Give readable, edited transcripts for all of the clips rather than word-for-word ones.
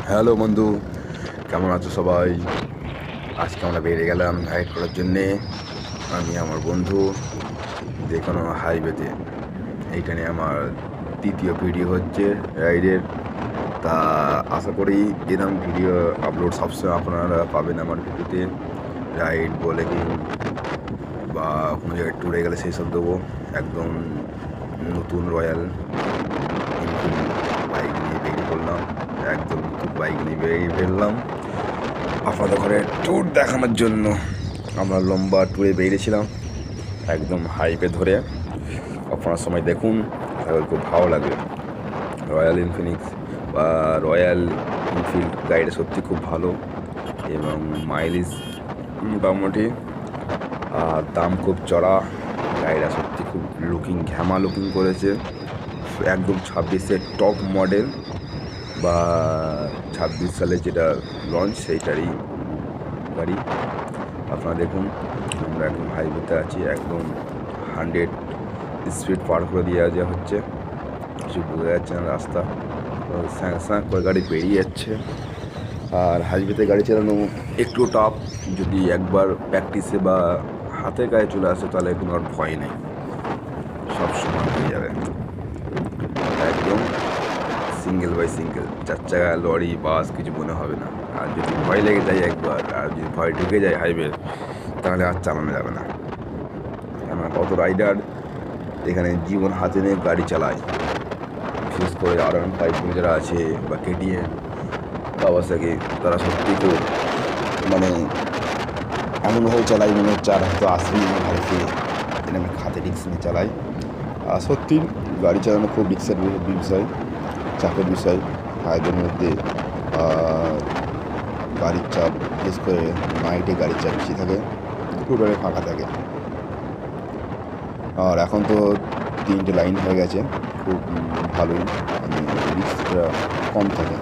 Hello বন্ধু, কেমন আছো সবাই? আজকে আমরা বেরিয়ে গেলাম রাইড করার জন্যে। আমি আমার বন্ধু যে কোনো হাইওয়েতে। এইটা নিয়ে আমার দ্বিতীয় ভিডিও হচ্ছে রাইডের। তা আশা করি এরকম ভিডিও আপলোড সবসময় আপনারা পাবেন আমার ভিডিওতে। রাইড বলে কি বা কোনো জায়গায় ট্যুরে গেলে সেই সব দেবো। একদম নতুন রয়্যাল এনফিল্ড বাইক নিয়ে বেরিয়ে পড়লাম। একদম নতুন বাইক নিয়ে বেরিয়ে ফেললাম আপনাদের ঘরে ট্যুর দেখানোর জন্য। আমরা লম্বা ট্যুরে বেরিয়েছিলাম একদম হাইওয়ে ধরে। আপনার সময় দেখুন, তাহলে খুব ভালো লাগবে। রয়্যাল ইনফিনিক্স বা রয়্যাল এনফিল্ড গাড়িটা সত্যি খুব ভালো এবং মাইলেজ মোটামুটি, আর দাম খুব চড়া। গাড়িটা সত্যি খুব ঘ্যামা লুকিং করেছে। একদম 26-এর টপ মডেল বা 26 সালে যেটা লঞ্চ সেইটারই গাড়ি। আপনারা দেখুন, আমরা একদম হাইওয়েতে আছি, একদম 100 স্পিড পার করে দিয়ে যাওয়া হচ্ছে। কিছু বোঝা যাচ্ছে না রাস্তা, স্যাঁ স্যাঁ করে গাড়ি বেরিয়ে যাচ্ছে। আর হাইওয়েতে গাড়ি চালানো একটু টাফ, যদি একবার প্র্যাকটিসে বা হাতের গায়ে চলে আসে তাহলে কোনো আর ভয় নেই, সব সময় হয়ে যাবে। একদম সিঙ্গেল বাই সিঙ্গেল, 4 চাকা লরি বাস কিছু মনে হবে না। আর যদি ভয় লেগে যায় একবার, আর যদি ভয় ঢুকে যায় হাইওয়ে, তাহলে আর চালানো যাবে না। কেন কত রাইডার এখানে জীবন হাতে নিয়ে গাড়ি চালায়, বিশেষ করে R15 যারা আছে বা KTM কাওয়াসাকি, তারা সত্যি খুব মানে এমনভাবে চালাই মনে হচ্ছে আর হয়তো আসেনি আমার ভাইকে, এরকম হাতে রিক্স নিয়ে চালাই। আর সত্যি গাড়ি চালানো খুব রিক্সের বিষয়, চাপের বিষয়। হাইওয়ের মধ্যে গাড়ির চাপ, বিশেষ করে নাইটে গাড়ির চাপ বেশি থাকে, টোটালে ফাঁকা থাকে। আর এখন তো 3টে লাইন হয়ে গেছে, খুব ভালোই, মানে রিক্সটা কম থাকে।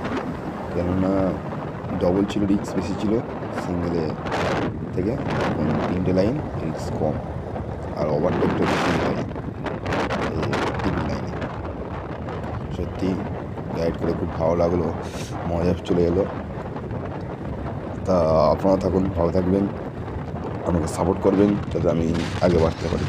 কেননা ডবল ছিল রিক্স বেশি ছিল সিঙ্গেলে থেকে, এখন 3টে লাইন রিক্স কম। আর ওভারটেকটা বেশি হয় এই ট্রিপল লাইনে। সত্যি রাইড করে খুব ভালো লাগলো, মজা চলে এলো। তা আপনারা থাকুন, ভালো থাকবেন, আমাকে সাপোর্ট করবেন যাতে আমি আগে বাড়তে পারি।